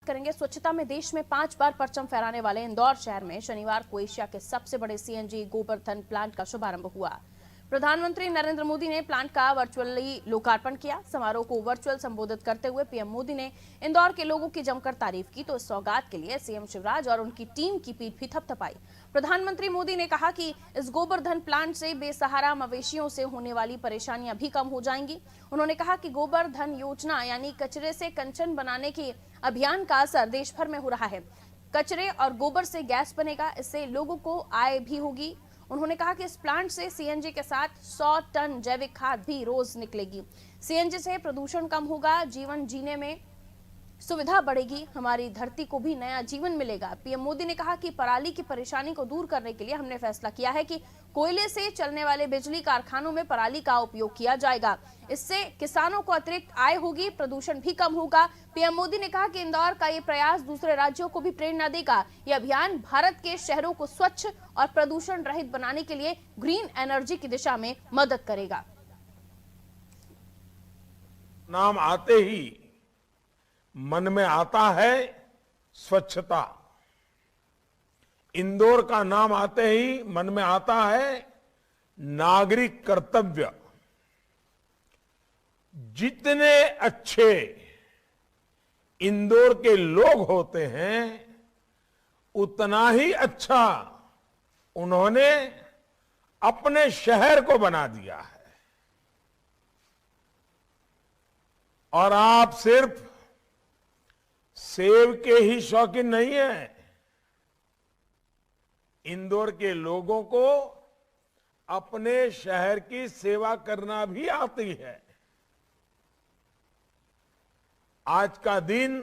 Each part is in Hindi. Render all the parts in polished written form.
करेंगे। स्वच्छता में देश में 5 बार परचम फहराने वाले इंदौर शहर में शनिवार को एशिया के सबसे बड़े सीएनजी गोबर्धन प्लांट का शुभारंभ हुआ। प्रधानमंत्री नरेंद्र मोदी ने प्लांट का वर्चुअली लोकार्पण किया। समारोह को वर्चुअल संबोधित करते हुए पीएम मोदी ने इंदौर के लोगों की जमकर तारीफ की तो इस सौगात के लिए सीएम शिवराज और उनकी टीम की पीठ भी थपथपाई। प्रधानमंत्री मोदी ने कहा कि इस गोबर्धन प्लांट से बेसहारा मवेशियों से होने वाली परेशानियां भी कम हो जाएंगी। उन्होंने कहा कि गोबर्धन योजना यानी कचरे से कंचन बनाने के अभियान का असर देश भर में हो रहा है। कचरे और गोबर से गैस बनेगा, इससे लोगों को आय भी होगी। उन्होंने कहा कि इस प्लांट से सीएनजी के साथ 100 टन जैविक खाद भी रोज निकलेगी। सीएनजी से प्रदूषण कम होगा, जीवन जीने में सुविधा बढ़ेगी, हमारी धरती को भी नया जीवन मिलेगा। पीएम मोदी ने कहा कि पराली की परेशानी को दूर करने के लिए हमने फैसला किया है कि कोयले से चलने वाले बिजली कारखानों में पराली का उपयोग किया जाएगा। इससे किसानों को अतिरिक्त आय होगी, प्रदूषण भी कम होगा। पीएम मोदी ने कहा कि इंदौर का ये प्रयास दूसरे राज्यों को भी प्रेरणा देगा। ये अभियान भारत के शहरों को स्वच्छ और प्रदूषण रहित बनाने के लिए ग्रीन एनर्जी की दिशा में मदद करेगा। नाम आते ही मन में आता है स्वच्छता। इंदौर का नाम आते ही मन में आता है नागरिक कर्तव्य। जितने अच्छे इंदौर के लोग होते हैं उतना ही अच्छा उन्होंने अपने शहर को बना दिया है। और आप सिर्फ सेब के ही शौकीन नहीं है, इंदौर के लोगों को अपने शहर की सेवा करना भी आती है। आज का दिन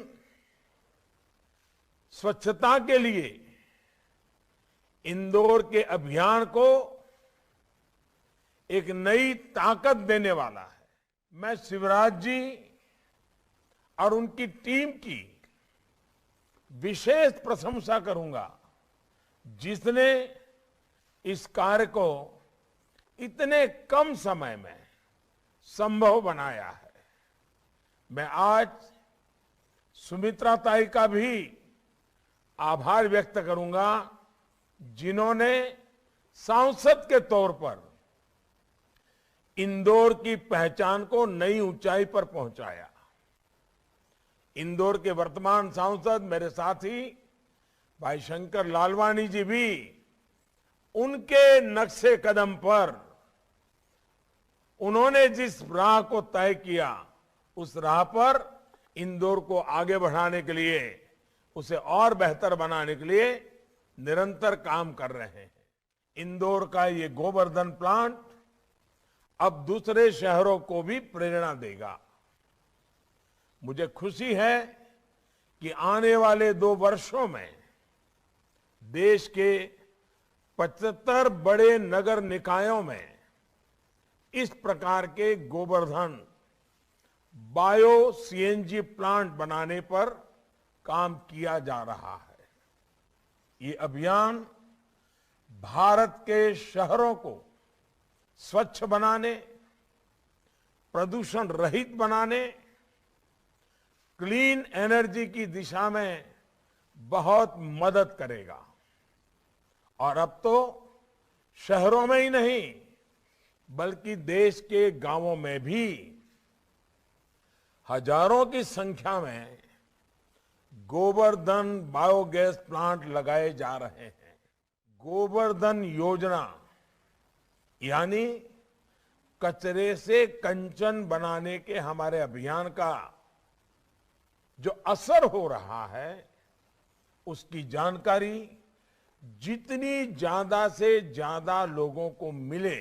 स्वच्छता के लिए इंदौर के अभियान को एक नई ताकत देने वाला है। मैं शिवराज जी और उनकी टीम की विशेष प्रशंसा करूंगा, जिसने इस कार्य को इतने कम समय में संभव बनाया है। मैं आज सुमित्रा ताई का भी आभार व्यक्त करूंगा, जिन्होंने सांसद के तौर पर इंदौर की पहचान को नई ऊंचाई पर पहुंचाया। इंदौर के वर्तमान सांसद मेरे साथी भाई शंकर लालवानी जी भी उनके नक्शे कदम पर उन्होंने जिस राह को तय किया उस राह पर इंदौर को आगे बढ़ाने के लिए, उसे और बेहतर बनाने के लिए निरंतर काम कर रहे हैं। इंदौर का ये गोबर्धन प्लांट अब दूसरे शहरों को भी प्रेरणा देगा। मुझे खुशी है कि आने वाले 2 वर्षों में देश के 75 बड़े नगर निकायों में इस प्रकार के गोबर्धन बायो सीएनजी प्लांट बनाने पर काम किया जा रहा है। ये अभियान भारत के शहरों को स्वच्छ बनाने, प्रदूषण रहित बनाने, क्लीन एनर्जी की दिशा में बहुत मदद करेगा। और अब तो शहरों में ही नहीं बल्कि देश के गांवों में भी हजारों की संख्या में गोबर्धन बायोगैस प्लांट लगाए जा रहे हैं। गोबर्धन योजना यानी कचरे से कंचन बनाने के हमारे अभियान का जो असर हो रहा है उसकी जानकारी जितनी ज्यादा से ज्यादा लोगों को मिले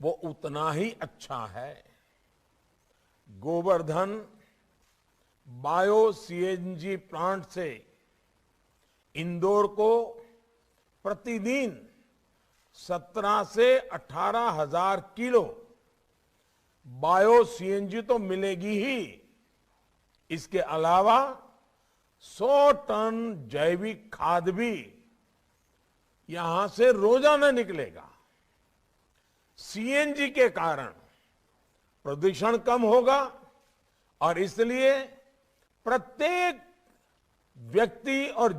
वो उतना ही अच्छा है। गोबर्धन बायो सीएनजी प्लांट से इंदौर को प्रतिदिन 17 से 18 हजार किलो बायो सीएनजी तो मिलेगी ही, इसके अलावा 100 टन जैविक खाद भी यहां से रोजाना निकलेगा। सीएनजी के कारण प्रदूषण कम होगा और इसलिए प्रत्येक व्यक्ति और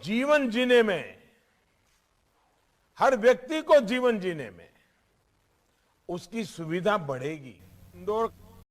जीवन जीने में, हर व्यक्ति को जीवन जीने में उसकी सुविधा बढ़ेगी। इंदौर